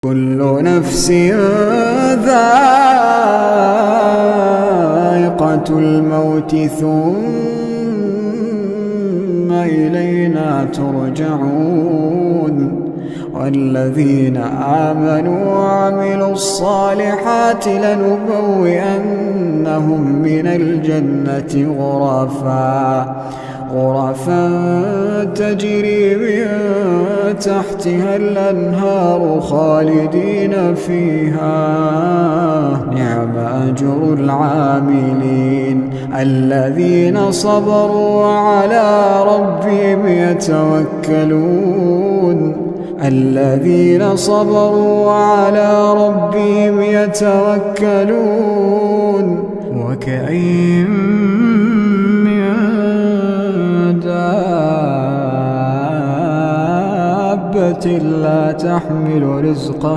كل نفس ذائقة الموت ثم إلينا ترجعون والذين آمنوا وعملوا الصالحات لنبوئنهم من الجنة غرفا تجري من تحتها الأنهار خالدين فيها نعم أجر العاملين الذين صبروا وعلى ربهم يتوكلون وكأين من دابة لا تحمل رزقها